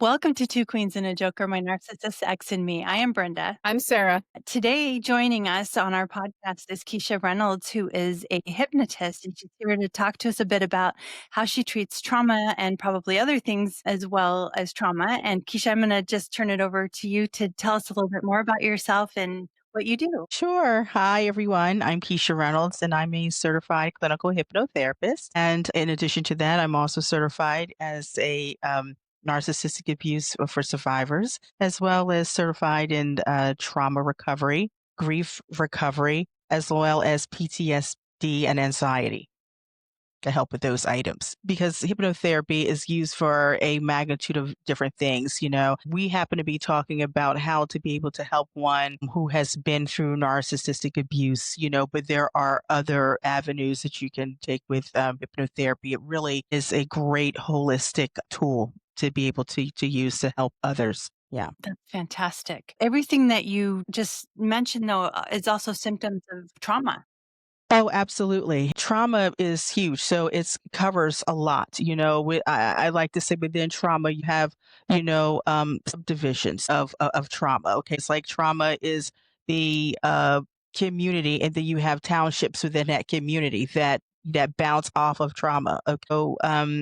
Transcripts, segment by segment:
Welcome to Two Queens and a Joker, My Narcissist Ex and Me. I am Brenda. I'm Sara. Today, joining us on our podcast is Kisha Reynolds, who is a hypnotist, and she's here to talk to us a bit about how she treats trauma and probably other things as well as trauma. And Kisha, I'm going to just turn it over to you to tell us a little bit more about yourself and what you do. Sure. Hi, everyone. I'm Kisha Reynolds, and I'm a certified clinical hypnotherapist. And in addition to that, I'm also certified as a narcissistic abuse for survivors, as well as certified in trauma recovery, grief recovery, as well as PTSD and anxiety to help with those items because hypnotherapy is used for a magnitude of different things. We happen to be talking about how to be able to help one who has been through narcissistic abuse, but there are other avenues that you can take with hypnotherapy. It really is a great holistic tool to be able to use to help others. Yeah. That's fantastic. Everything that you just mentioned, though, is also symptoms of trauma. Oh, absolutely. Trauma is huge. So it covers a lot. I like to say within trauma, you have, subdivisions of trauma. Okay. It's like trauma is the community, and then you have townships within that community that bounce off of trauma. Okay. So,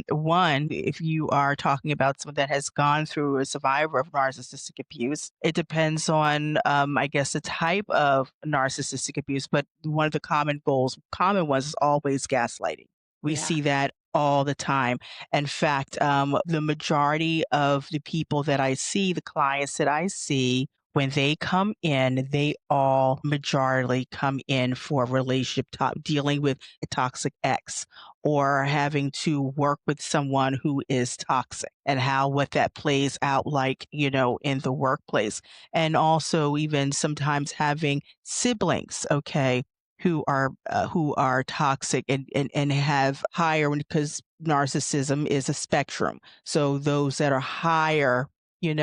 one, if you are talking about someone that has gone through a survivor of narcissistic abuse, it depends on, I guess, the type of narcissistic abuse. But one of the common ones is always gaslighting. We Yeah. see that all the time. In fact, the majority of the people that I see, the clients that I see, when they come in, they all majorly come in for a relationship dealing with a toxic ex or having to work with someone who is toxic and what that plays out like, in the workplace. And also even sometimes having siblings, okay, who are toxic and have higher because narcissism is a spectrum. So those that are higher, kind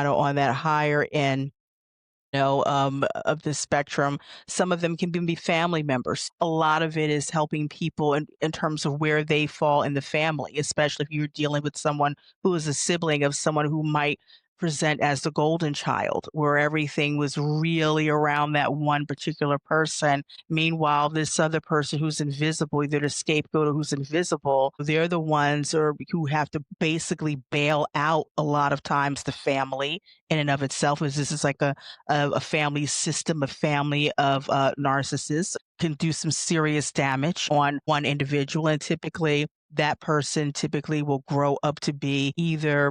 of on that higher end of the spectrum. Some of them can be family members. A lot of it is helping people in terms of where they fall in the family, especially if you're dealing with someone who is a sibling of someone who might present as the golden child, where everything was really around that one particular person. Meanwhile, this other person who's invisible, either the scapegoat or who's invisible, they're the ones who have to basically bail out a lot of times the family in and of itself. Is this is like a family system, a family of narcissists can do some serious damage on one individual. And typically that person typically will grow up to be either,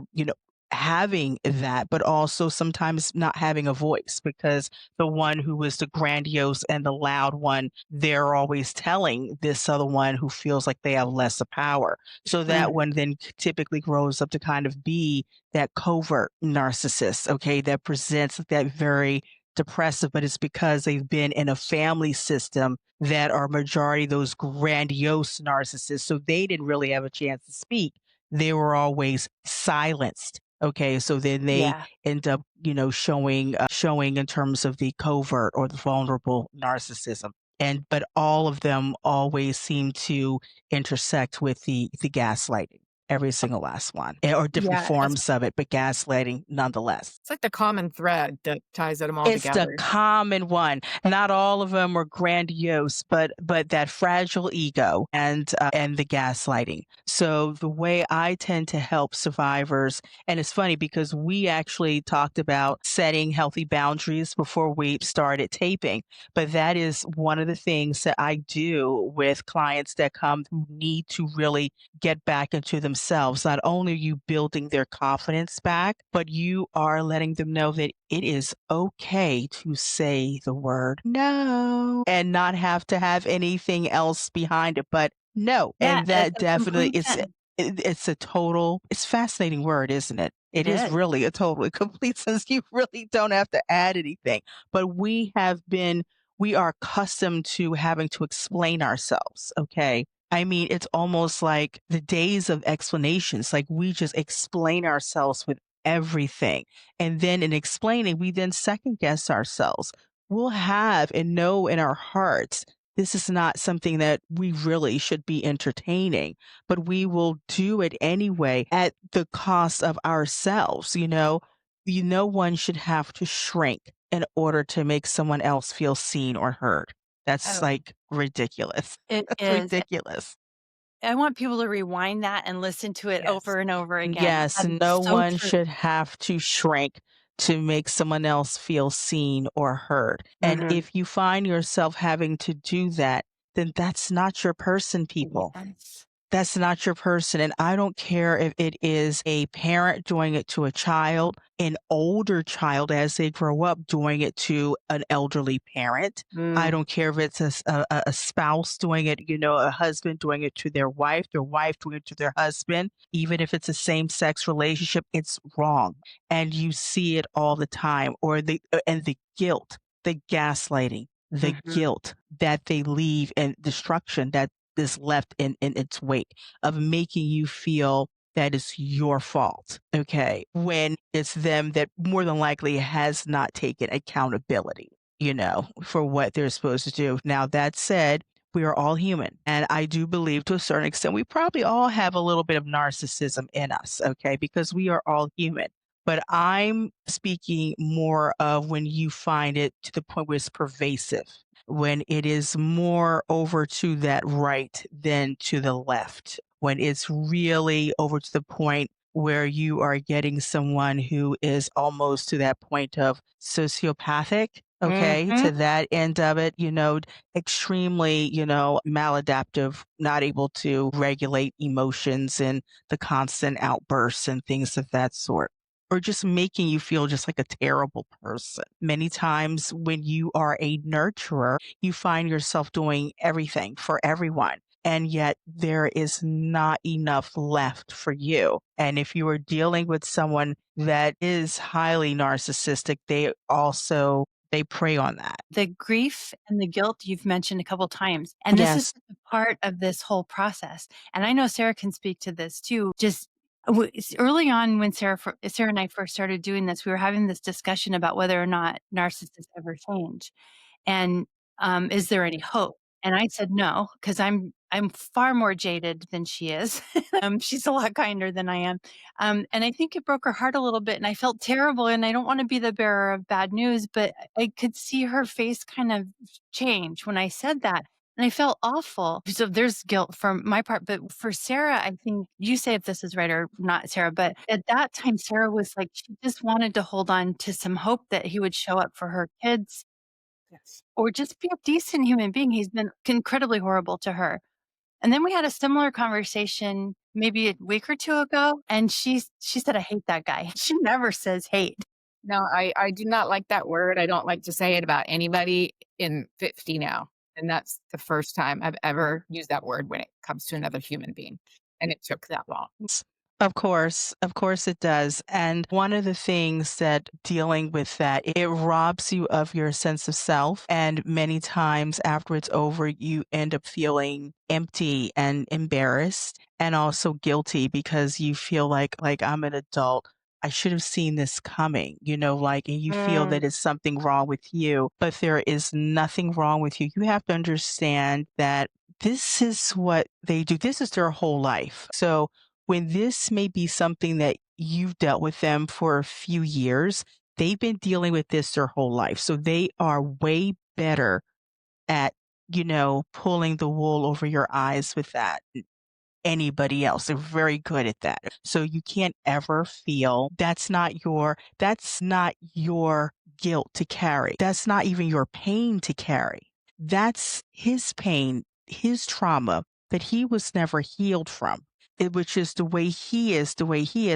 having that, but also sometimes not having a voice because the one who is the grandiose and the loud one, they're always telling this other one who feels like they have less of power. So that Mm. one then typically grows up to kind of be that covert narcissist, okay, that presents that very depressive, but it's because they've been in a family system that are majority those grandiose narcissists. So they didn't really have a chance to speak. They were always silenced. Okay, so then they Yeah. end up, showing in terms of the covert or the vulnerable narcissism. But all of them always seem to intersect with the gaslighting. Every single last one, or different Yeah. forms of it, but gaslighting nonetheless. It's like the common thread that ties them all It's the together. common one. Not all of them are grandiose, but that fragile ego and the gaslighting. So the way I tend to help survivors, and it's funny because we actually talked about setting healthy boundaries before we started taping, but that is one of the things that I do with clients that come who need to really get back into themselves. Not only are you building their confidence back, but you are letting them know that it is okay to say the word no and not have to have anything else behind it but no. Yeah. And It's that a definitely complete sentence. it's a total, it's a fascinating word, isn't it? It It is is. really a total complete sense. You really don't have to add anything. But we are accustomed to having to explain ourselves. Okay. I mean, it's almost like the days of explanations, like we just explain ourselves with everything. And then in explaining, we then second guess ourselves. We'll have and know in our hearts this is not something that we really should be entertaining, but we will do it anyway at the cost of ourselves. No one should have to shrink in order to make someone else feel seen or heard. That's Oh, like ridiculous. it That's is. ridiculous. I want people to rewind that and listen to it Yes. over and over again. Yes, That is no so one true. should have to shrink to make someone else feel seen or heard. And Mhm. if you find yourself having to do that, then that's not your person, people. Yes. That's not your person. And I don't care if it is a parent doing it to a child, an older child as they grow up doing it to an elderly parent. I Mm. don't care if it's a spouse doing it, a husband doing it to their wife doing it to their husband. Even if it's a same sex relationship, it's wrong. And you see it all the time. And the guilt, the gaslighting, the Mhm. guilt that they leave and destruction that is left in its wake of making you feel that it's your fault, okay? When it's them that more than likely has not taken accountability, for what they're supposed to do. Now, that said, we are all human. And I do believe to a certain extent, we probably all have a little bit of narcissism in us, okay? Because we are all human. But I'm speaking more of when you find it to the point where it's pervasive, when it is more over to that right than to the left, when it's really over to the point where you are getting someone who is almost to that point of sociopathic, okay, Mhm. to that end of it, extremely, maladaptive, not able to regulate emotions and the constant outbursts and things of that sort, or just making you feel just like a terrible person. Many times when you are a nurturer, you find yourself doing everything for everyone. And yet there is not enough left for you. And if you are dealing with someone that is highly narcissistic, they prey on that. The grief and the guilt you've mentioned a couple times, and this is Yes. such a part of this whole process, and I know Sarah can speak to this too. Just early on when Sarah and I first started doing this, we were having this discussion about whether or not narcissists ever change. And, is there any hope? And I said, "No," because I'm far more jaded than she is. She's a lot kinder than I am. And I think it broke her heart a little bit, and I felt terrible, and I don't wanna be the bearer of bad news, but I could see her face kind of change when I said that, and I felt awful. So there's guilt from my part, but for Sarah, I think you say if this is right or not, Sarah, but at that time, Sarah was like, she just wanted to hold on to some hope that he would show up for her kids Yes. or just be a decent human being. He's been incredibly horrible to her. And then we had a similar conversation maybe a week or 2 ago, and she said, "I hate that guy." She never says hate. No, I do not like that word. I don't like to say it about anybody in 50 now. And that's the first time I've ever used that word when it comes to another human being. And it took that long. Of course it does. And one of the things that dealing with that, it robs you of your sense of self. And many times after it's over, you end up feeling empty and embarrassed and also guilty because you feel like I'm an adult. I should have seen this coming, and you feel Mm. that it's something wrong with you, but there is nothing wrong with you. You have to understand that this is what they do. This is their whole life. So when this may be something that you've dealt with them for a few years, they've been dealing with this their whole life. So they are way better at, pulling the wool over your eyes with that anybody else. They're very good at that. So you can't ever feel that's not your guilt to carry. That's not even your pain to carry. That's his pain, his trauma that he was never healed from. Which is the way he is,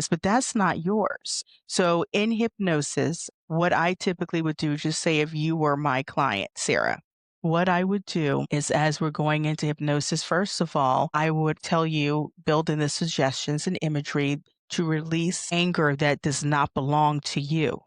but that's not yours. So in hypnosis, what I typically would do, just say if you were my client, Sarah, what I would do is as we're going into hypnosis, first of all, I would tell you, build in the suggestions and imagery to release anger that does not belong to you.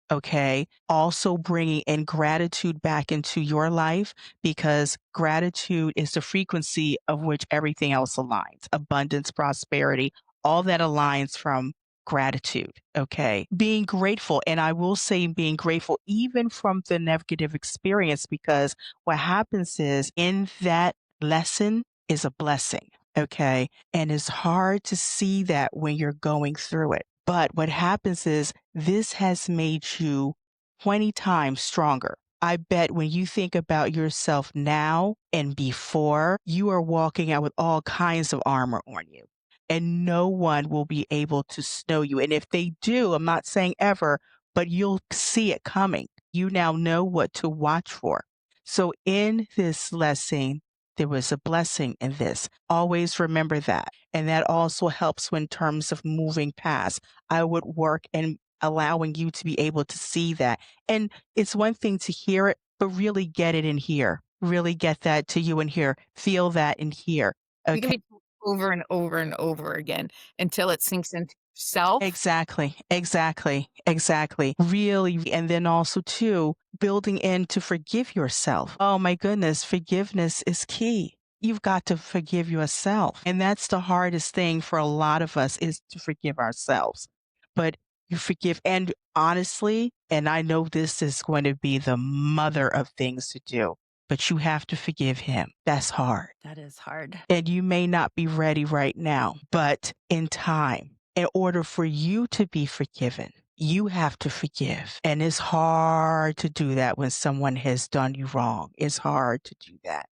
Okay. Also bringing in gratitude back into your life because gratitude is the frequency of which everything else aligns. Abundance, prosperity, all that aligns from gratitude. Okay. Being grateful. And I will say being grateful even from the negative experience, because what happens is in that lesson is a blessing. Okay. And it's hard to see that when you're going through it. But what happens is this has made you 20 times stronger. I bet when you think about yourself now and before, you are walking out with all kinds of armor on you, and no one will be able to snow you. And if they do, I'm not saying ever, but you'll see it coming. You now know what to watch for. So in this lesson, there was a blessing in this. Always remember that. And that also helps in terms of moving past. I would work and allowing you to be able to see that. And it's one thing to hear it, but really get it in here. Really get that to you in here. Feel that in here. You can Okay. be told over and over and over again until it sinks into yourself. Exactly, exactly, exactly. Really, and then also too, building in to forgive yourself. Oh my goodness, forgiveness is key. You've got to forgive yourself. And that's the hardest thing for a lot of us is to forgive ourselves. But you forgive, and honestly, and I know this is going to be the mother of things to do, but you have to forgive him. That's hard. That is hard. And you may not be ready right now, but in time, in order for you to be forgiven, you have to forgive. And it's hard to do that when someone has done you wrong. It's hard to do that.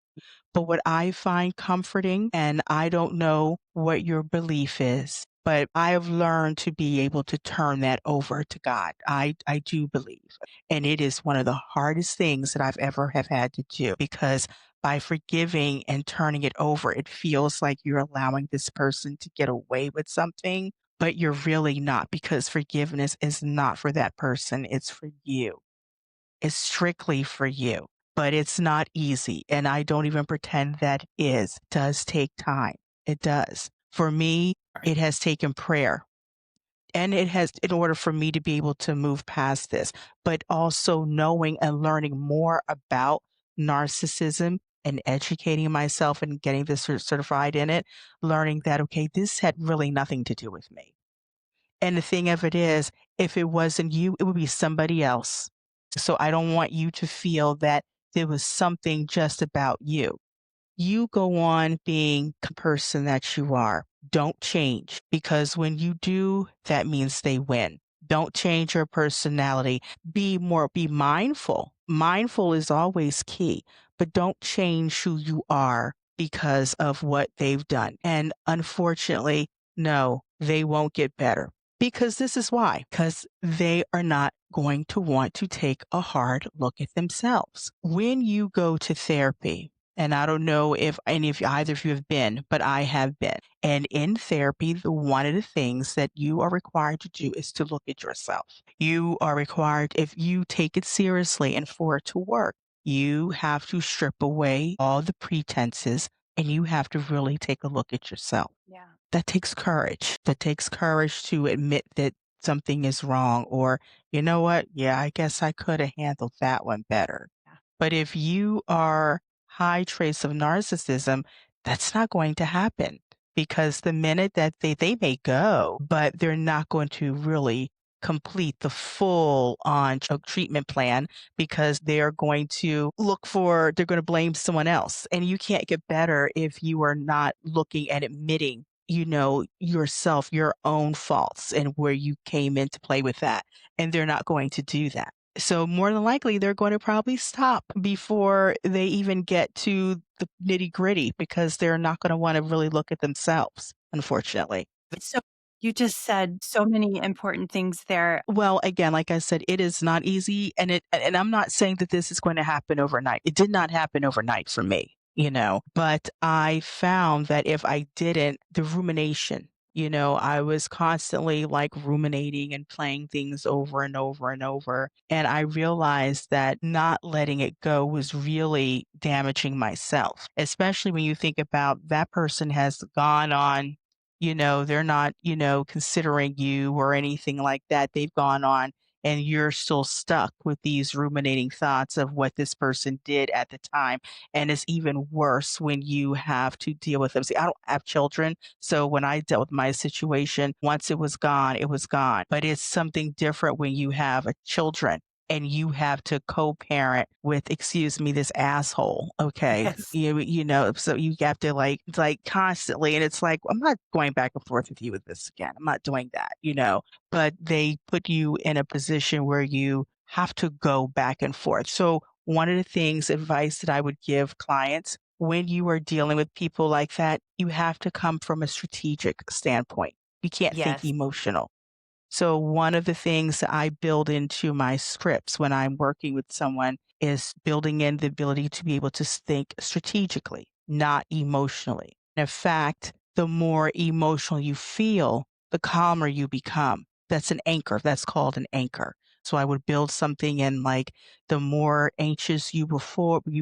But what I find comforting, and I don't know what your belief is, but I have learned to be able to turn that over to God. I do believe. And it is one of the hardest things that I've ever have had to do, because by forgiving and turning it over, it feels like you're allowing this person to get away with something, but you're really not, because forgiveness is not for that person. It's for you. Is strictly for you, but it's not easy. And I don't even pretend that it is. It does take time. It does. For me, Right. it has taken prayer. And it has, in order for me to be able to move past this, but also knowing and learning more about narcissism and educating myself and getting this certified in it, learning that, okay, this had really nothing to do with me. And the thing of it is, if it wasn't you, it would be somebody else. So I don't want you to feel that there was something just about you. You go on being the person that you are. Don't change, because when you do, that means they win. Don't change your personality. Be mindful. Mindful is always key, but don't change who you are because of what they've done. And unfortunately, no, they won't get better, because this is why, because they are not going to want to take a hard look at themselves. When you go to therapy, and I don't know if any of you, either of you have been, but I have been. And in therapy, one of the things that you are required to do is to look at yourself. You are required, if you take it seriously and for it to work, you have to strip away all the pretenses and you have to really take a look at yourself. Yeah. That takes courage. That takes courage to admit that something is wrong, or, you know what? Yeah, I guess I could have handled that one better. Yeah. But if you are high trace of narcissism, that's not going to happen, because the minute that they may go, but they're not going to really complete the full on treatment plan, because they're going to they're going to blame someone else. And you can't get better if you are not looking and admitting, yourself, your own faults and where you came into play with that. And they're not going to do that. So more than likely, they're going to probably stop before they even get to the nitty gritty, because they're not going to want to really look at themselves, unfortunately. So you just said so many important things there. Well, again, like I said, it is not easy, and I'm not saying that this is going to happen overnight. It did not happen overnight for me, but I found that if I didn't, the rumination, I was constantly like ruminating and playing things over and over and over. And I realized that not letting it go was really damaging myself, especially when you think about that person has gone on. They're not, considering you or anything like that. They've gone on and you're still stuck with these ruminating thoughts of what this person did at the time. And it's even worse when you have to deal with them. See, I don't have children. So when I dealt with my situation, once it was gone, it was gone. But it's something different when you have a children and you have to co-parent with, excuse me, this asshole. Okay. Yes. So you have to like constantly, and it's like, I'm not going back and forth with you with this again. I'm not doing that. But they put you in a position where you have to go back and forth. So one of the things, advice that I would give clients when you are dealing with people like that, you have to come from a strategic standpoint. You can't think Yes. emotional. So one of the things that I build into my scripts when I'm working with someone is building in the ability to be able to think strategically, not emotionally. In fact, the more emotional you feel, the calmer you become. That's an anchor. That's called an anchor. So I would build something in like the more anxious you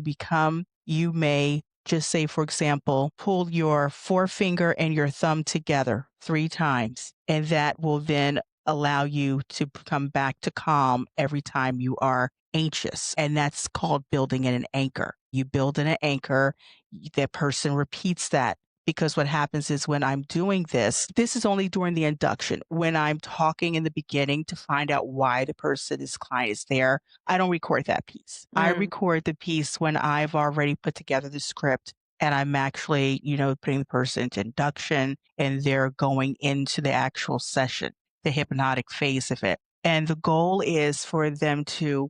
become, you may just say, for example, pull your forefinger and your thumb together 3 times, and that will then allow you to come back to calm every time you are anxious. And that's called building in an anchor. You build in an anchor, that person repeats that. Because what happens is when I'm doing this is only during the induction. When I'm talking in the beginning to find out why the person, this client is there, I don't record that piece. I Mm. record the piece when I've already put together the script and I'm actually, putting the person into induction and they're going into the actual session, the hypnotic phase of it. And the goal is for them to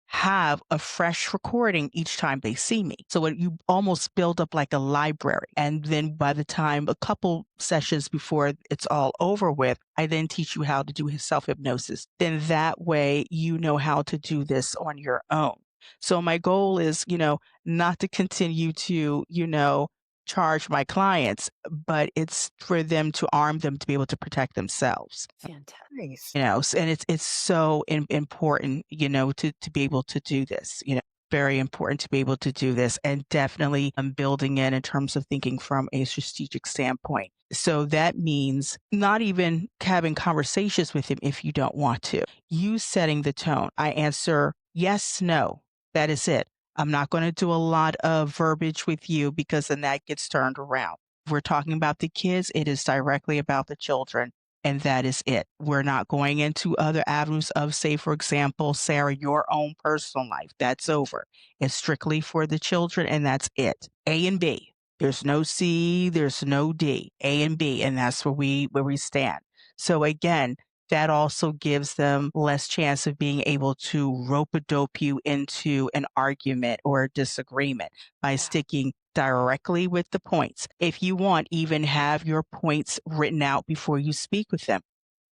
have a fresh recording each time they see me. So you almost build up like a library. And then by the time a couple sessions before it's all over with, I then teach you how to do his self hypnosis. Then that way you know how to do this on your own. So my goal is, not to continue to, charge my clients, but it's for them to arm them to be able to protect themselves. Fantastic. Nice. And it's so important, to be able to do this, very important to be able to do this, and definitely building in terms of thinking from a strategic standpoint. So that means not even having conversations with him if you don't want to. You setting the tone. I answer yes, no. That is it. I'm not going to do a lot of verbiage with you because then that gets turned around. If we're talking about the kids, it is directly about the children. And that is it. We're not going into other avenues of, say, for example, Sarah, your own personal life. That's over. It's strictly for the children, and that's it. A and B. There's no C, there's no D. A and B, and that's where we stand. So again, that also gives them less chance of being able to rope-a-dope you into an argument or a disagreement by Yeah. sticking directly with the points. If you want, even have your points written out before you speak with them.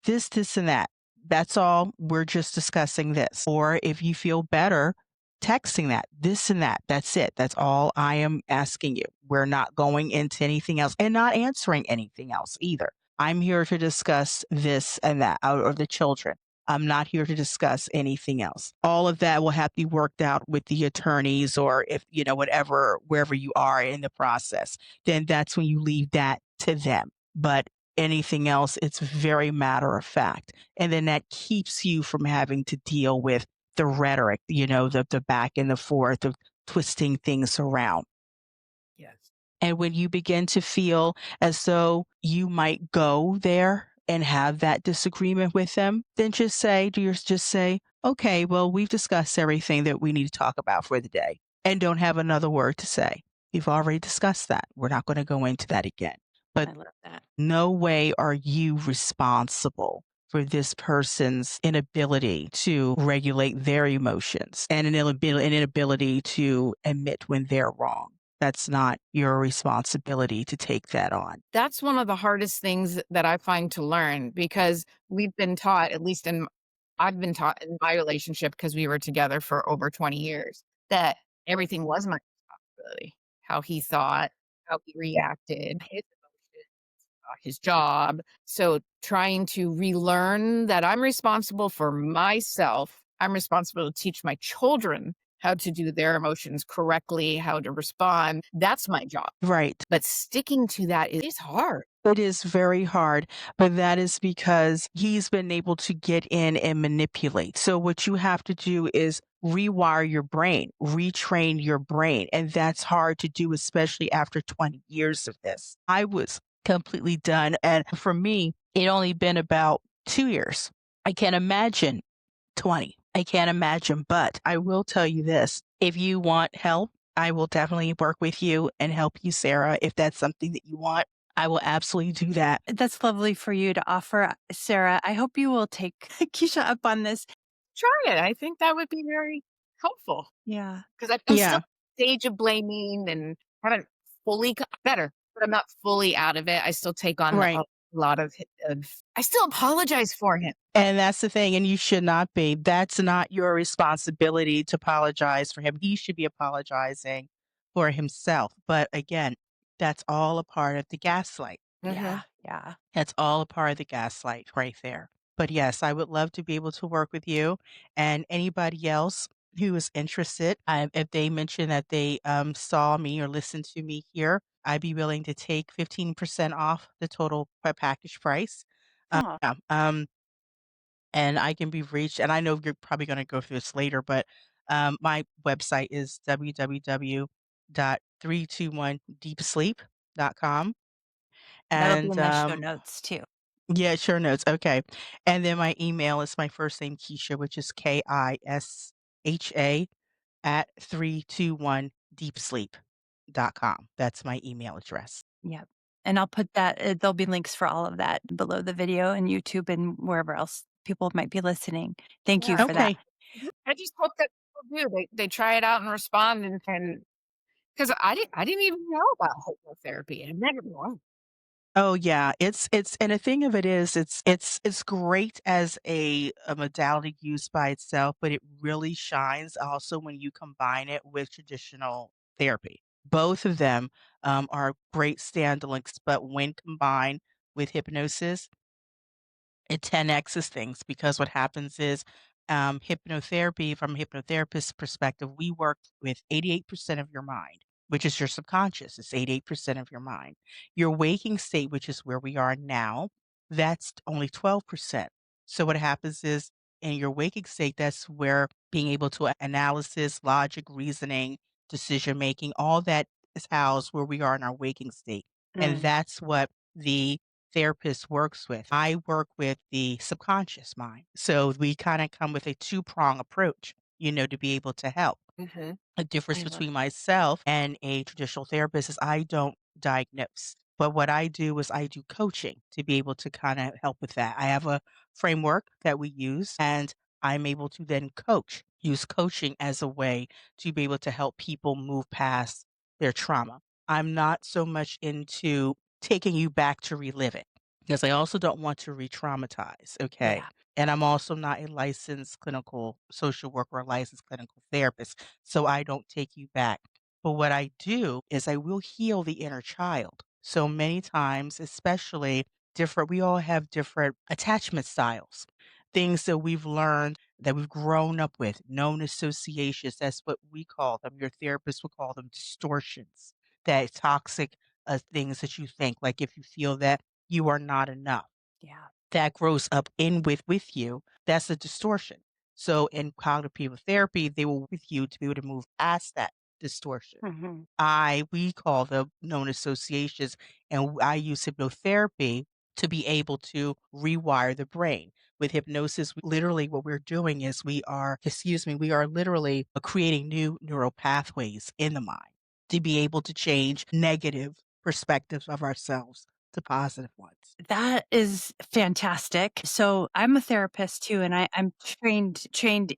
This, and that. That's all. We're just discussing this. Or if you feel better, texting that, this and that. That's it. That's all I am asking you. We're not going into anything else and not answering anything else either. I'm here to discuss this and that, or the children. I'm not here to discuss anything else. All of that will have to be worked out with the attorneys or if, whatever, wherever you are in the process. Then that's when you leave that to them. But anything else, it's very matter of fact. And then that keeps you from having to deal with the rhetoric, the back and the forth of twisting things around. Yes. And when you begin to feel as though you might go there and have that disagreement with them, then just say, okay, well, we've discussed everything that we need to talk about for the day and don't have another word to say. We've already discussed that. We're not going to go into that again. But I love that. no way are you responsible for this person's inability to regulate their emotions and an inability to admit when they're wrong. That's not your responsibility to take that on. That's one of the hardest things that I find to learn because we've been taught, at least I've been taught in my relationship because we were together for over 20 years, that everything was my responsibility. How he thought, how he reacted, his emotions, his job. So trying to relearn that I'm responsible for myself. I'm responsible to teach my children how to do their emotions correctly, how to respond. That's my job. Right. But sticking to that is hard. It is very hard, but that is because he's been able to get in and manipulate. So what you have to do is rewire your brain, retrain your brain, and that's hard to do, especially after 20 years of this. I was completely done, and for me, it only been about 2 years. I can't imagine 20. I can't imagine, but I will tell you this, if you want help, I will definitely work with you and help you, Sarah, if that's something that you want. I will absolutely do that. That's lovely for you to offer, Sarah. I hope you will take Keisha up on this. Try it. I think that would be very helpful Yeah. because I'm still Yeah, at the stage of blaming and haven't fully better, but I'm not fully out of it. I still take on right. a lot of I still apologize for him. And that's the thing, and you should not be. That's not your responsibility to apologize for him. He should be apologizing for himself. But again, that's all a part of the gaslight. Hmm. Yeah. Yeah. That's all a part of the gaslight right there. But yes, I would love to be able to work with you and anybody else who is interested. If they mention that they saw me or listened to me here, I'd be willing to take 15% off the total package price. Oh, Yeah, and I can be reached. And I know you're probably going to go through this later, but my website is www.321deepsleep.com. that'll be And in the show notes too. yeah, sure notes. Okay. And then my email is my first name, Keisha, which is KISHA at 321deepsleep.com. That's my email address. Yep. And I'll put that, there'll be links for all of that below the video and YouTube and wherever else people might be listening. Thank you Yeah. for that. Okay. I just hope that people do. They try it out and respond and because I didn't even know about hypnotherapy. I never knew. Oh yeah, it's and the thing of it is it's great as a modality used by itself, but it really shines also when you combine it with traditional therapy. Both of them are great standalones, but when combined with hypnosis, it 10x's things because what happens is hypnotherapy, from a hypnotherapist's perspective, we work with 88% of your mind, which is your subconscious. It's 88% of your mind. Your waking state, which is where we are now, that's only 12%. So what happens is in your waking state, that's where being able to analysis, logic, reasoning, decision making, all that is housed where we are in our waking state. And Mm, that's what the therapist works with. I work with the subconscious mind. So we kind of come with a two-prong approach, to be able to help. Mhm. A difference I love between myself and a traditional therapist is I don't diagnose. But what I do is I do coaching to be able to kind of help with that. I have a framework that we use, and I'm able to then use coaching as a way to be able to help people move past their trauma. I'm not so much into taking you back to relive it because I also don't want to re traumatize. Okay. Yeah. And I'm also not a licensed clinical social worker or a licensed clinical therapist, so I don't take you back. But what I do is I will heal the inner child. So many times, especially we all have different attachment styles, things that we've learned that we've grown up with, known associations. That's what we call them. Your therapist would call them distortions, that toxic things that you think, like if you feel that you are not enough Yeah. that grows up in with you, that's a distortion. So in cognitive behavioral therapy, they will work with you to be able to move past that distortion. Mhm. We call them known associations, and I use hypnotherapy to be able to rewire the brain. With hypnosis, literally what we're doing is we are literally creating new neural pathways in the mind to be able to change negative perspectives of ourselves to positive ones. That is fantastic. So I'm a therapist too, and I'm trained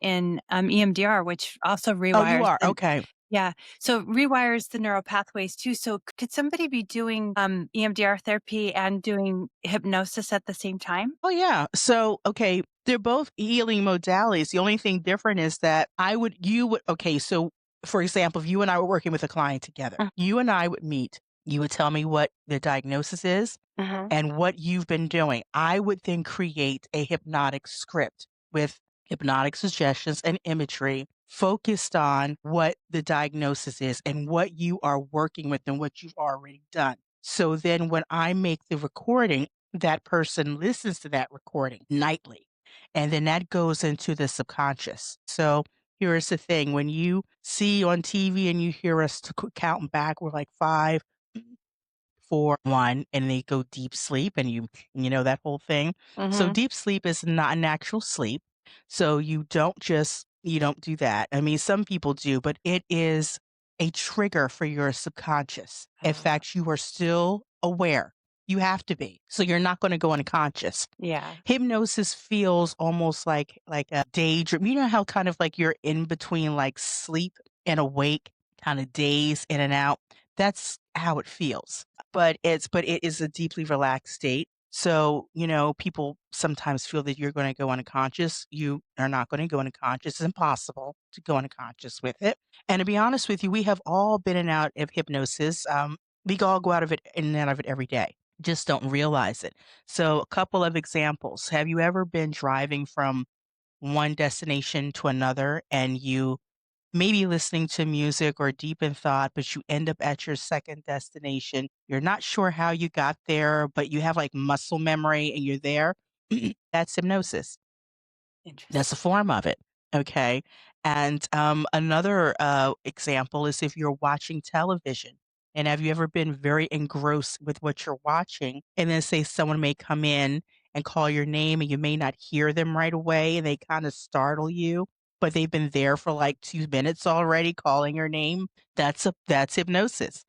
in EMDR, which also Oh, you rewires are? the Okay. yeah. So rewires the neural pathways too. So could somebody be doing EMDR therapy and doing hypnosis at the same time? Oh, yeah. So, okay, they're both healing modalities. The only thing different is that okay, so for example, if you and I were working with a client together, you and I would meet. You would tell me what the diagnosis is Mm-hmm. and what you've been doing. I would then create a hypnotic script with hypnotic suggestions and imagery focused on what the diagnosis is and what you are working with and what you've already done. So then when I make the recording, that person listens to that recording nightly. And then that goes into the subconscious. So here's the thing when you see on TV and you hear us counting back, we're like five, 4, 1, and they go deep sleep and you know that whole thing. So Mhm. deep sleep is not an actual sleep. So you don't do that. I mean, some people do, but it is a trigger for your subconscious. In Oh, fact, you are still aware. You have to be. So you're not going to go unconscious. yeah. Hypnosis feels almost like a daydream. You know how kind of like you're in between like sleep and awake, kind of days in and out? That's how it feels. But it is a deeply relaxed state. So, you know, people sometimes feel that you're going to go unconscious. You are not going to go unconscious. It's impossible to go unconscious with it. And to be honest with you, we have all been in and out of hypnosis. We all go out of it in and out of it every day. Just don't realize it. So, a couple of examples. Have you ever been driving from one destination to another and you maybe listening to music or deep in thought, but you end up at your second destination? You're not sure how you got there, but you have like muscle memory and you're there? That's hypnosis. That's a Interesting. form of it, okay? And, another, example is if you're watching television, and have you ever been very engrossed with what you're watching, and then say someone may come in and call your name, and you may not hear them right away, and they kinda startle you, but they've been there for, like, 2 minutes already calling your name? That's hypnosis.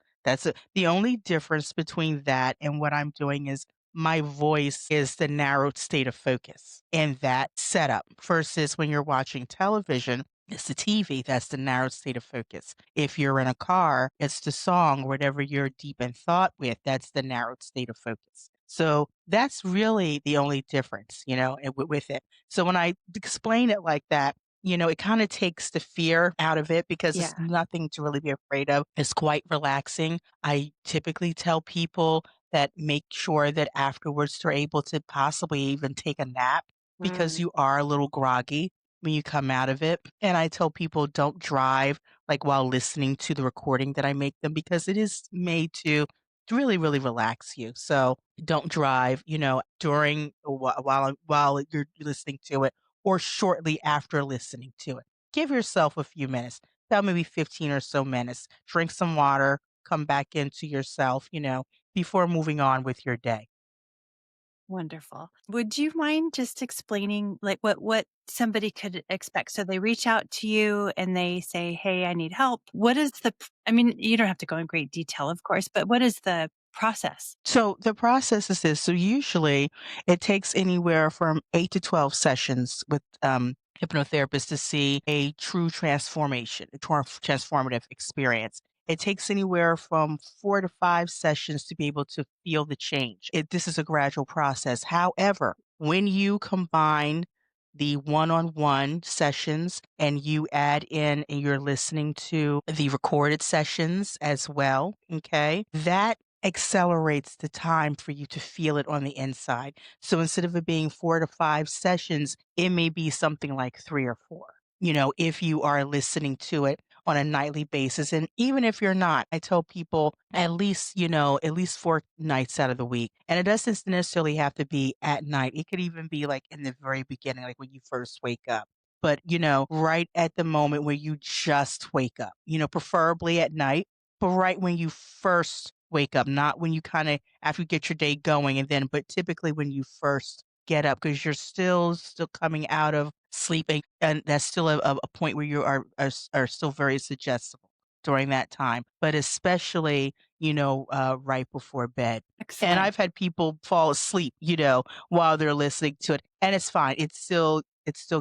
The only difference between that and what I'm doing is my voice is the narrowed state of focus in that setup versus when you're watching television, it's the TV that's the narrowed state of focus. If you're in a car, it's the song, whatever you're deep in thought with, that's the narrowed state of focus. So that's really the only difference, you know, with it. So when I explain it like that, you know, it kind of takes the fear out of it because it's Yeah. nothing to really be afraid of. It's quite relaxing. I typically tell people that make sure that afterwards they're able to possibly even take a nap because Mm, you are a little groggy when you come out of it. And I tell people don't drive like while listening to the recording that I make them because it is made to really, really relax you. So don't drive, you know, during while you're listening to it or shortly after listening to it. Give yourself a few minutes, about maybe 15 or so minutes. Drink some water, come back into yourself, you know, before moving on with your day. wonderful. Would you mind just explaining like what somebody could expect? So they reach out to you and they say, "Hey, I need help." What is I mean, you don't have to go in great detail, of course, but what is the process? So the process is this. So usually it takes anywhere from 8 to 12 sessions with hypnotherapists to see a true transformation, a transformative experience. It takes anywhere from 4 to 5 sessions to be able to feel the change. This is a gradual process. However, when you combine the one-on-one sessions and you add in and you're listening to the recorded sessions as well, okay, that accelerates the time for you to feel it on the inside. So instead of it being 4 to 5 sessions, it may be something like 3 or 4. You know, if you are listening to it on a nightly basis. And even if you're not, I tell people at least, you know, at least 4 nights out of the week. And it doesn't necessarily have to be at night. It could even be like in the very beginning, like when you first wake up. But, you know, right at the moment where you just wake up, you know, preferably at night, but right when you first wake up, not when you kinda after you get your day going and then but typically when you first get up because 'cause you're still coming out of sleeping, and that's still a point where you are still very suggestible during that time, but especially, you know, right before bed. And Excellent. I've had people fall asleep, you know, while they're listening to it, and it's fine. It still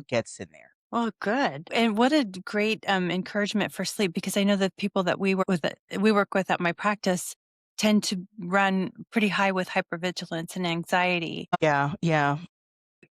gets in there. Well, good. And what a great encouragement for sleep because I know the people that we work with at my practice tend to run pretty high with hypervigilance and anxiety. Yeah, yeah,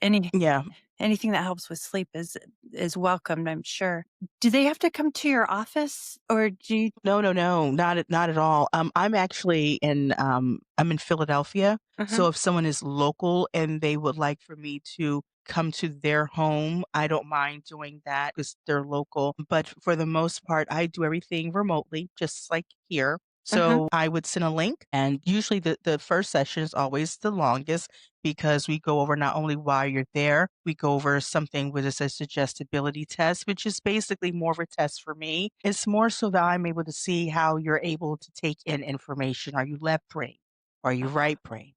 Any yeah. anything that helps with sleep is welcomed, I'm sure. Do they have to come to your office or do you No, no, no, not at all. I'm in Philadelphia, Mhm. so if someone is local and they would like for me to come to their home, I don't mind doing that because 'cause they're local, but for the most part, I do everything remotely, just like here. Mhm. So I would send a link, and usually the first session is always the longest because we go over not only why you're there, we go over something with a suggestibility test, which is basically more of a test for me. It's more so that I'm able to see how you're able to take in information. Are you left brain? Are you right brain?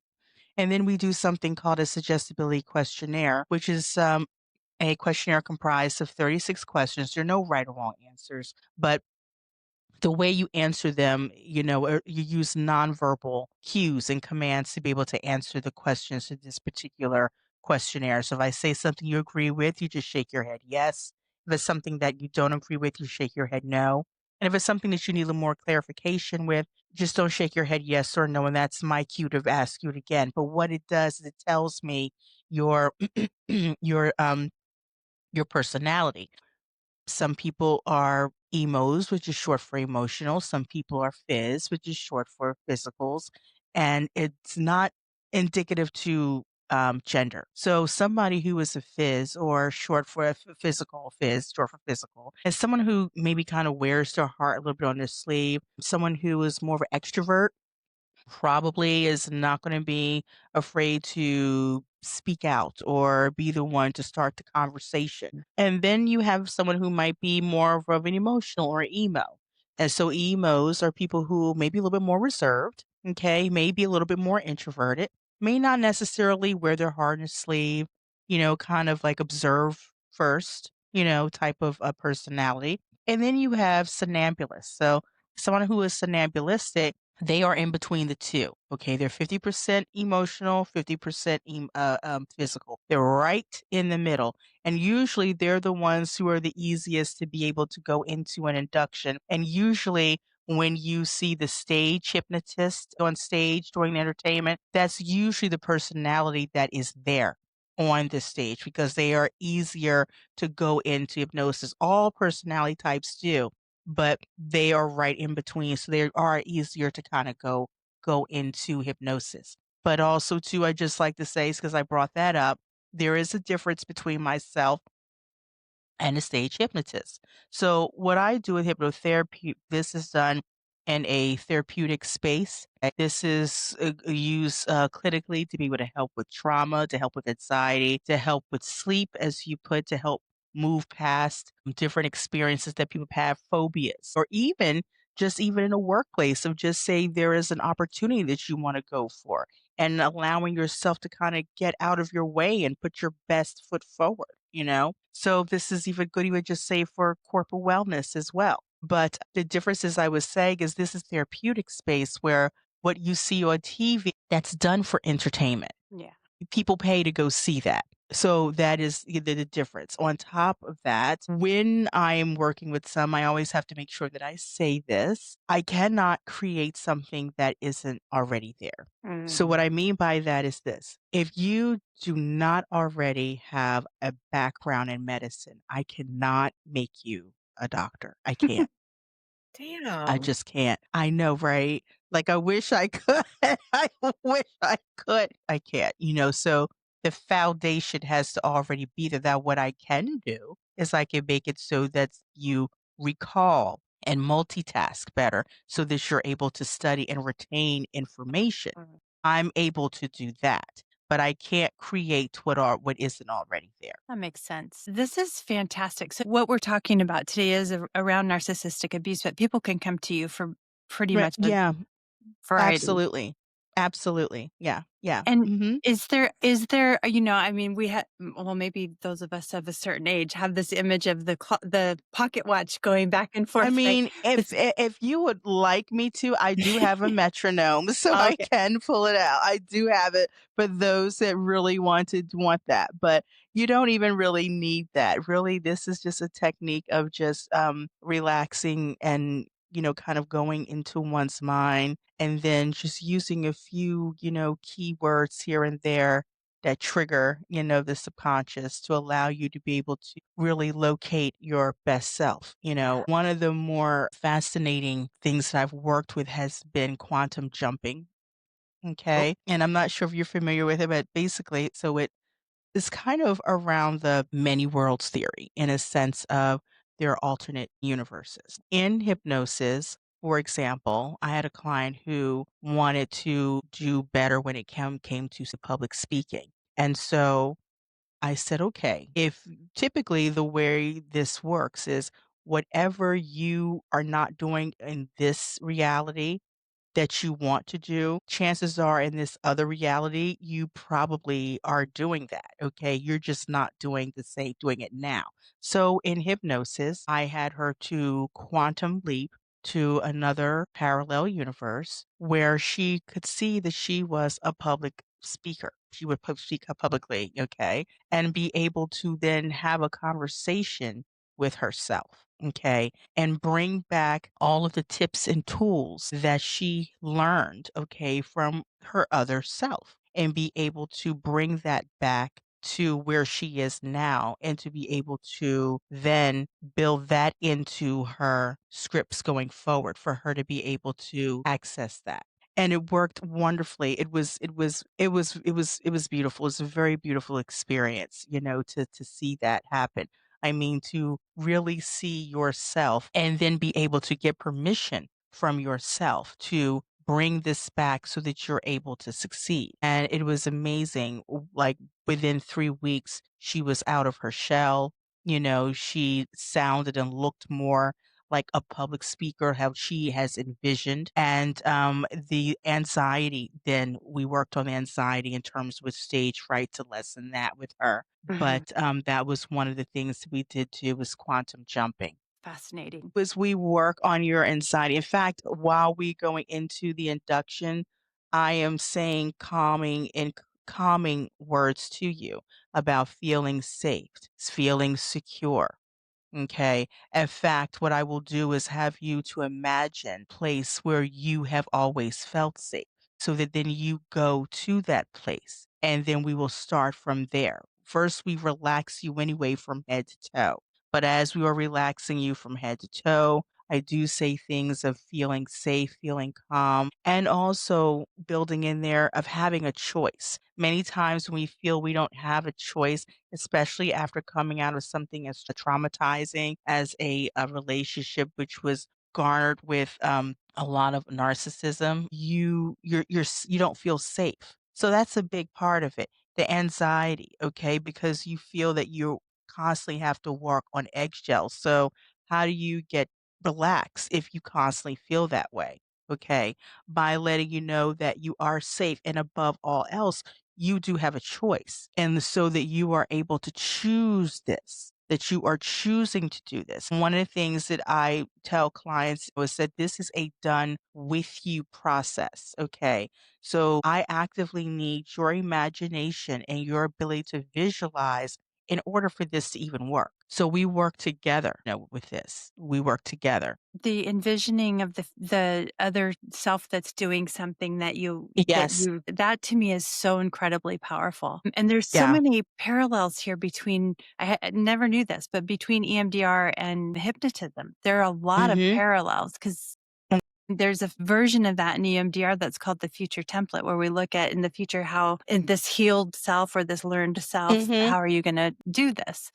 And then we do something called a suggestibility questionnaire, which is a questionnaire comprised of 36 questions. There are no right or wrong answers, but the way you answer them, you use nonverbal cues and commands to be able to answer the questions to this particular questionnaire. So if I say something you agree with, you just shake your head yes. If it's something that you don't agree with, you shake your head no. And if it's something that you need a little more clarification with, just don't shake your head yes or no. And that's my cue to ask you it again. But what it does is it tells me your your your personality. Some people are emos, which is short for emotional. Some people are phys, which is short for physicals. And it's not indicative to gender. So somebody who is a phys or short for a physical, phys, short for physical, is someone who maybe kind of wears their heart a little bit on their sleeve. Someone who is more of an extrovert probably is not going to be afraid to speak out or be the one to start the conversation. And then you have someone who might be more of an emotional or emo. And so emos are people who may be a little bit more reserved, okay, maybe a little bit more introverted, may not necessarily wear their heart on their sleeve, kind of like observe first, type of a personality. And then you have somnambulists. So someone who is somnambulistic, they are in between the 2, okay? They're 50% emotional, 50% physical. They're right in the middle, and usually they're the ones who are the easiest to be able to go into an induction, and usually when you see the stage hypnotist on stage during the entertainment, that's usually the personality that is there on the stage because they are easier to go into hypnosis. All personality types do, but they are right in between, so they are easier to kind of go into hypnosis. But also too, I just like to say, because I brought that up, there is a difference between myself and a stage hypnotist. So what I do with hypnotherapy, this is done in a therapeutic space. This is used clinically to be able to help with trauma, to help with anxiety, to help with sleep, as you put, to help move past different experiences that people have, phobias, or even in a workplace of just say there is an opportunity that you want to go for and allowing yourself to kind of get out of your way and put your best foot forward. So this is even good, you would just say for corporate wellness as well. But the difference is I was saying is this is therapeutic space where what you see on TV, that's done for entertainment. Yeah. People pay to go see that. So that is the difference. On top of that, when I'm working with some, I always have to make sure that I say this. I cannot create something that isn't already there. So Mm. what I mean by that is this. If you do not already have a background in medicine, I cannot make you a doctor. I can't. I Damn. just can't. I know, right? Like, I wish I could. I wish I could. I can't. So the foundation has to already be there. That what I can do is I can make it so that you recall and multitask better so that you're able to study and retain information. Mm. I'm able to do that, but I can't create what isn't already there. That makes sense. This is fantastic. So, what we're talking about today is around narcissistic abuse, but people can come to you for pretty Right. much a Yeah, variety. absolutely. Absolutely. Yeah. Yeah. And Mhm. is there, I mean, well, maybe those of us of a certain age have this image of the pocket watch going back and I forth, right? mean, if This if you would like me to, I do have a metronome, so I Okay. can pull it out. I do have it for those that really want that, but you don't even really need that. Really, this is just a technique of just relaxing and kind of going into one's mind, and then just using a few keywords here and there that trigger the subconscious to allow you to be able to really locate your best self. One of the more fascinating things that I've worked with has been quantum jumping. Oh. Okay. And I'm not sure if you're familiar with it, but basically, so it is kind of around the many worlds theory in a sense of there are alternate universes. In hypnosis, For example, I had a client who wanted to do better when it came to public speaking. And so I said, okay, if typically the way this works is whatever you are not doing in this reality, that you want to do, chances are in this other reality, you probably are doing that. Okay. You're just not doing it now. So in hypnosis, I had her to quantum leap to another parallel universe where she could see that she was a public speaker. She would speak up publicly, okay, and be able to then have a conversation with herself, okay, and bring back all of the tips and tools that she learned, okay, from her other self and be able to bring that back to where she is now and to be able to then build that into her scripts going forward for her to be able to access that. And it worked wonderfully. It was beautiful. It's a very beautiful experience, to see that happen. I mean, to really see yourself and then be able to get permission from yourself to bring this back so that you're able to succeed. And it was amazing. Like within 3 weeks, she was out of her shell. She sounded and looked more like a public speaker, how she has envisioned. And the anxiety, then we worked on the anxiety in terms with stage fright to lessen that with her. Mhm. But that was one of the things we did too was quantum jumping. Fascinating. Was we work on your anxiety. In fact, while we going into the induction, I am saying calming words to you about feeling safe, feeling secure. Okay. In fact, what I will do is have you to imagine place where you have always felt safe so that then you go to that place and then we will start from there. First, we relax you anyway from head to toe. But as we are relaxing you from head to toe, I do say things of feeling safe, feeling calm, and also building in there of having a choice. Many times when we feel we don't have a choice, especially after coming out of something as traumatizing as a relationship which was garnered with a lot of narcissism, you don't feel safe. So that's a big part of it. The anxiety, okay, because you feel that you constantly have to walk on eggshells. So how do you get relaxed if you constantly feel that way? Okay, by letting you know that you are safe and above all else you do have a choice. And so that you are able to choose this, that you are choosing to do this. One of the things that I tell clients was that this is a done with you process. Okay. So I actively need your imagination and your ability to visualize in order for this to even work. So we work together, with this. We work together. The envisioning of the other self that's doing something Yes. that to me is so incredibly powerful. And there's so Yeah. many parallels here between I never knew this, but between EMDR and hypnotism. There are a lot of Hmm. parallels because there's a version of that in EMDR that's called the future template, where we look at in the future how in this healed self or this learned self, Hmm. how are you gonna do this?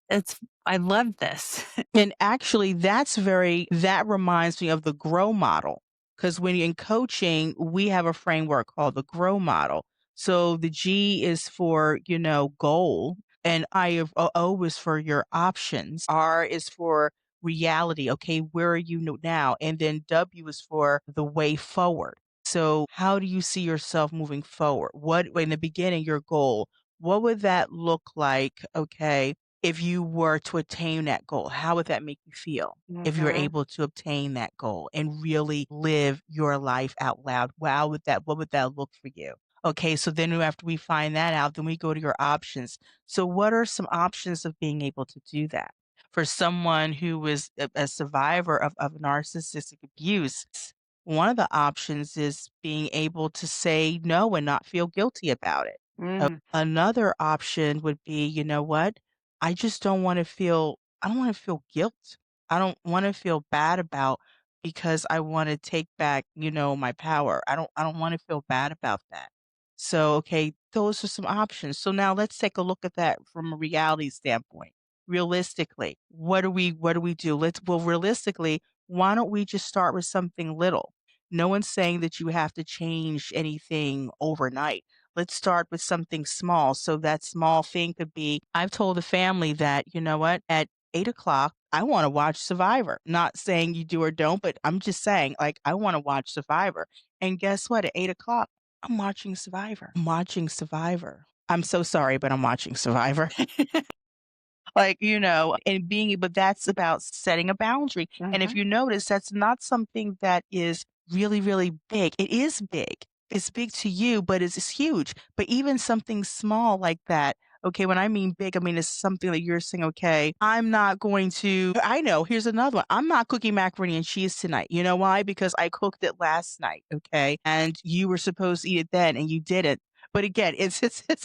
It's I love this. And actually, that reminds me of the grow model. Because when in coaching, we have a framework called the grow model. So the G is for, goal, and O is for your options. R is for reality. Okay, where are you now? And then W is for the way forward. So how do you see yourself moving forward? What in the beginning, your goal, what would that look like? Okay, if you were to attain that goal, how would that make you feel? If you're Mhm. able to obtain that goal and really live your life out loud, what would that look for you? Okay, so then after we find that out, then we go to your options. So what are some options of being able to do that? For someone who is a survivor of narcissistic abuse, one of the options is being able to say no and not feel guilty about it. Mm. Another option would be, you know what? I don't want to feel guilt. I don't want to feel bad about because I want to take back, my power. I don't want to feel bad about that. So, okay, those are some options. So now let's take a look at that from a reality standpoint. Realistically, what do we do? Realistically, Why don't we just start with something little? No one's saying that you have to change anything overnight. Let's start with something small. So that small thing could be I've told the family that, you know what, at 8 o'clock, I want to watch Survivor. Not saying you do or don't, but I'm just saying, like, I want to watch Survivor. And guess what? At 8 o'clock, I'm watching Survivor. I'm watching Survivor. I'm so sorry, but I'm watching Survivor. Like, and being but that's about setting a boundary, and if Mhm. you notice, that's not something that is really, really big. It is big. It's big to you, but it's huge. But even something small like that, okay, when I mean big, I mean it's something that you're saying, "Okay, I'm not going to." I know, here's another one. "I'm not cooking macaroni and cheese tonight." You know why? Because I cooked it last night, okay? And you were supposed to eat it then, and you didn't. But again, it's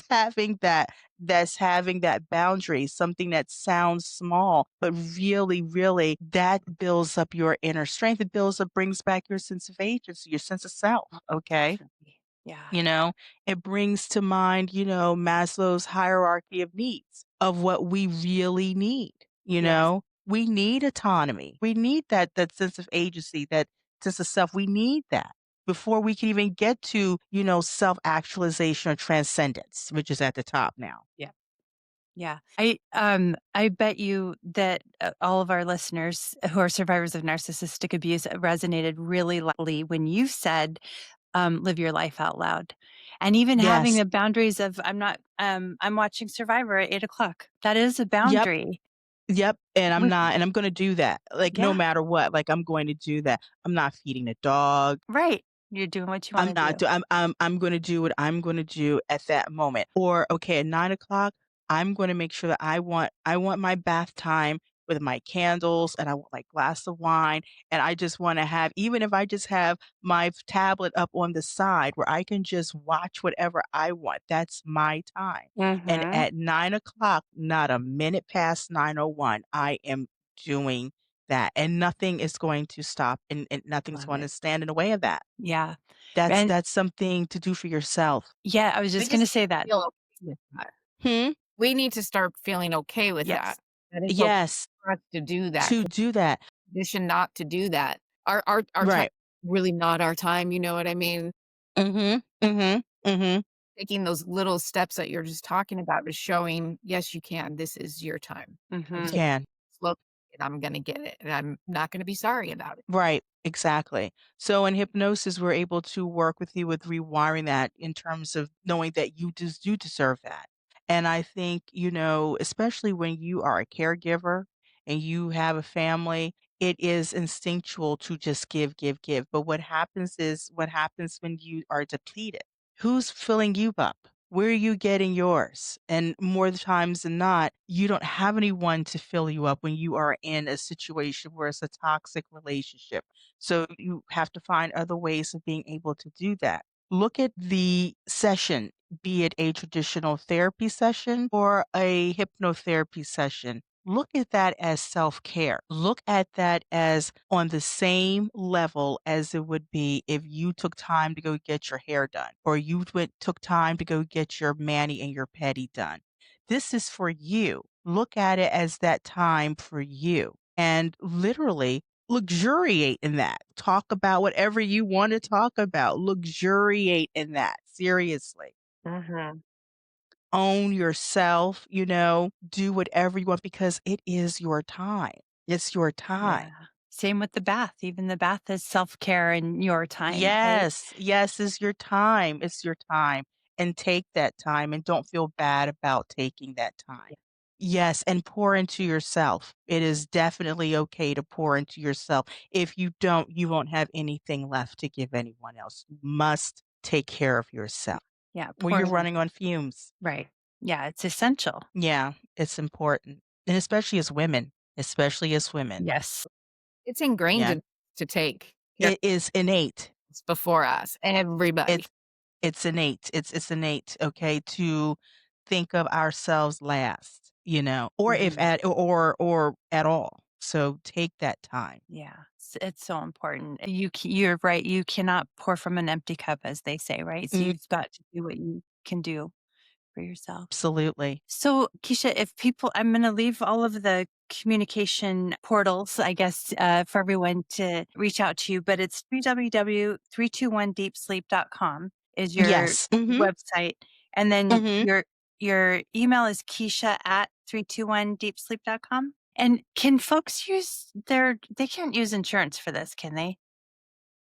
having that boundary, something that sounds small, but really, really that builds up your inner strength. It builds up, brings back your sense of agency, your sense of self. Okay. Definitely. Yeah. You know, it brings to mind, Maslow's hierarchy of needs of what we really need. Yes. We need autonomy. We need that sense of agency, that sense of self. We need that before we can even get to, self-actualization or transcendence, which is at the top now. Yeah. Yeah. I bet you that all of our listeners who are survivors of narcissistic abuse resonated really loudly when you said, live your life out loud. And even having Yes. the boundaries of I'm watching Survivor at 8 o'clock. That is a Yep. boundary. Yep. And I'm With not, and I'm going to do that. Like, no Yeah, matter what, like, I'm going to do that. I'm not feeding the dog. right. You're doing what you I'm wanna not do. do I'm gonna do what I'm gonna do at that moment. Or, okay, at 9 o'clock, I'm gonna make sure that I want my bath time with my candles, and I want my glass of wine, and I just wanna have, even if I just have my tablet up on the side where I can just watch whatever I want, that's my time. And Mhm. at 9 o'clock, not a minute past 9:01, I am doing that, and nothing is going to stop, and nothing's Love gonna it. stand in the way of that. Yeah. That's And that's something to do for yourself. yeah, I was We just just gonna say that. feel okay with that. Hmm? We need to start feeling okay with that. Yes. That it's okay Yes, for us to do that, to do that. condition not to do that. Our time Right. really not our time, you know what I mean? Mhm, mhm, mhm. Taking those little steps that you're just talking about is showing, "Yes, you can. This is your time. I'm You Mhm. taking can. it slow, and I'm gonna get it, and I'm not gonna be sorry about it." Right, exactly. So in hypnosis, we're able to work with you with rewiring that in terms of knowing that you just do deserve that. And I think, especially when you are a caregiver and you have a family, it is instinctual to just give, give, give. But what happens when you are depleted? Who's filling you up? Where are you getting yours? And more times than not, you don't have anyone to fill you up when you are in a situation where it's a toxic relationship. So you have to find other ways of being able to do that. Look at the session, be it a traditional therapy session or a hypnotherapy session. Look at that as self care. Look at that as on the same level as it would be if you took time to go get your hair done or took time to go get your mani and your pedi done. This is for you. Look at it as that time for you and literally luxuriate in that. Talk about whatever you want to talk about. Luxuriate in that. Seriously. Mhm. Own yourself, do whatever you want because it is your time. It's your time. Yeah. Same with the bath. Even the bath is self-care in your time, right? Yes, yes, it's your time. It's your time. And take that time and don't feel bad about taking that time. Yeah. Yes, and pour into yourself. It is definitely okay to pour into yourself. If you don't, you won't have anything left to give anyone else. You must take care of yourself. Yeah, Or you're pouring in. running on fumes. Right. Yeah, it's essential. Yeah, it's important. And especially as women, especially as women. Yes. It's ingrained Yeah, in to take care of it is innate. us before us, everybody. It's it's innate. It's innate, okay, to think of ourselves last, or if Mhm. at or at all. So take that time. Yeah, it's so important. You're right, you cannot pour from an empty cup, as they say, right? So Mm, you've got to do what you can do for yourself. Absolutely. So, Keisha, if people, I'm going to leave all of the communication portals, I guess, for everyone to reach out to you, but it's www.321deepsleep.com is your Yes. Mhm. website. And then Mhm. your email is Keisha at 321deepsleep.com. And can folks they can't use insurance for this, can they?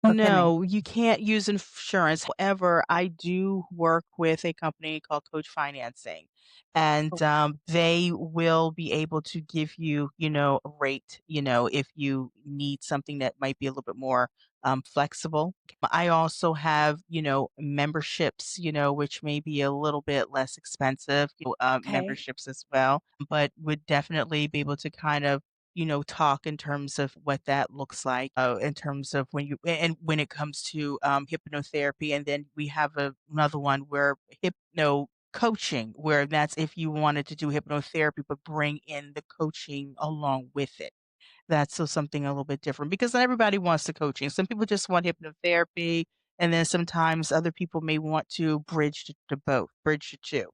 Or can they? No, you can't use insurance. However, I do work with a company called Coach Financing, and Oh, they will be able to give you, a rate, if you need something that might be a little bit more flexible. I also have, memberships, which may be a little bit less expensive, okay. memberships as well, but would definitely be able to kind of talk in terms of what that looks like, in terms of and when it comes to hypnotherapy. And then we have another one where hypno coaching, where that's if you wanted to do hypnotherapy, but bring in the coaching along with it. That's so something a little bit different because not everybody wants the coaching. Some people just want hypnotherapy. And then sometimes other people may want to bridge to both, bridge the two.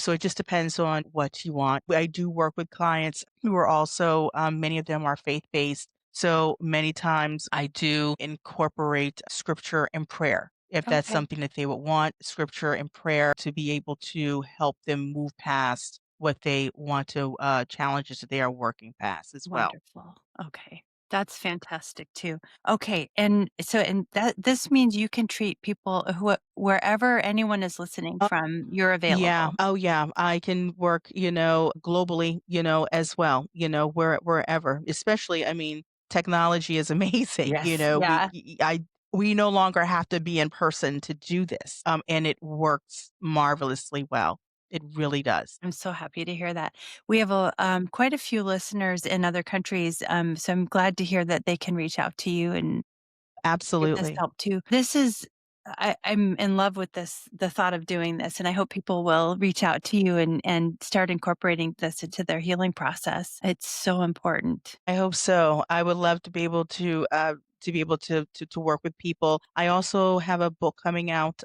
So it just depends on what you want. I do work with clients who are also, many of them are faith based. So many times I do incorporate scripture and prayer. If that's Okay. something that they would want, scripture and prayer to be able to help them move past what they want to, challenges that they are working past as well. Wonderful. Okay. That's fantastic too. Okay. And that this means you can treat people wherever anyone is listening from, you're Yeah. available. Oh, yeah. I can work, globally, as well, wherever, especially, I mean, technology is amazing. Yes. Yeah. We no longer have to be in person to do this. And it works marvelously well. It really does. I'm so happy to hear that. We have quite a few listeners in other countries. So I'm glad to hear that they can reach out to you and get this Absolutely. help too. I'm in love with the thought of doing this, and I hope people will reach out to you and start incorporating this into their healing process. It's so important. I hope so. I would love to be able to work with people. I also have a book coming out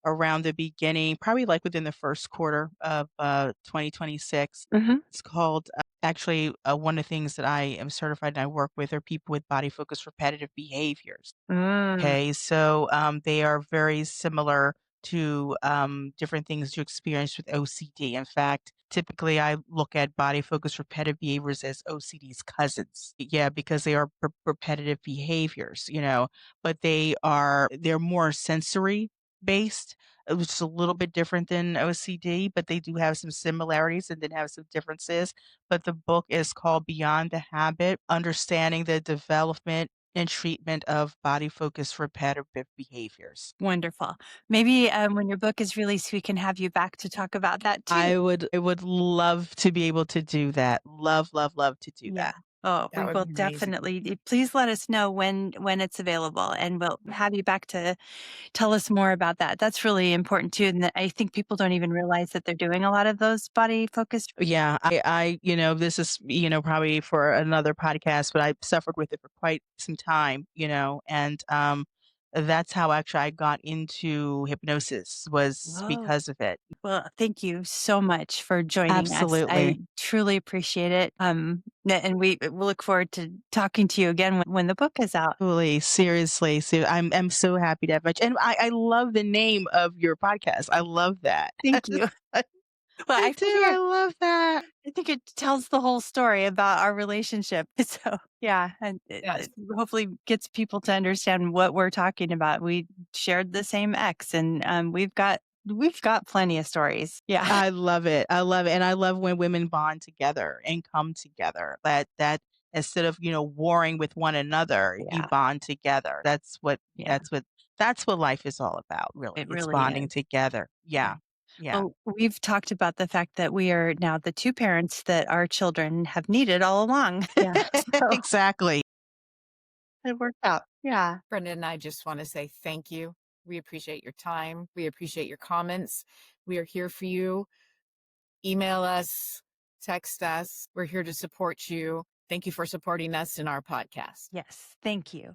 around the beginning, probably like within the first quarter of 2026. Mhm. It's called actually one of the things that I am certified and I work with are people with body focused repetitive behaviors. Mm, Okay, so they are very similar to different things you experience with OCD. In fact, typically I look at body focused repetitive behaviors as OCD's cousins. Yeah, because they are repetitive behaviors, but they're more sensory based, which is a little bit different than OCD, but they do have some similarities and then have some differences. But the book is called Beyond the Habit: Understanding the Development and Treatment of Body Focused Repetitive Behaviors. wonderful. Maybe when your book is released, we can have you back to talk about that too. I would love to be able to do that. Love, love, love to do Yeah. that. Oh, That we would will be amazing. definitely. Please let us know when it's available, and we'll have you back to tell us more about that. That's really important too, and that I think people don't even realize that they're doing a lot of those body focused. Yeah, this is, probably for another podcast, but I suffered with it for quite some time, and that's how actually I got into hypnosis was Oh, because of it. well, thank you so much for joining us. I Absolutely. truly appreciate it. And we'll look forward to talking to you again when the book is out. Absolutely, seriously. So I'm so happy to have much, and I love the name of your podcast. I love that. Thank you. Well, I do. I love that. I think it tells the whole story about our relationship. So, yeah, and Yes. it hopefully gets people to understand what we're talking about. We shared the same ex, and we've got plenty of stories. Yeah, I love it. I love it, and I love when women bond together and come together. That instead of warring with one another, you yeah, bond together. yeah. That's what life is all about. Really, It it's really bonding is. together. Yeah. Yeah, yeah. Well, we've talked about the fact that we are now the two parents that our children have needed all along. Yeah, so Exactly. it worked out. Yeah. Brenda and I just want to say thank you. We appreciate your time. We appreciate your comments. We are here for you. Email us, text us. We're here to support you. Thank you for supporting us in our podcast. Yes. Thank you.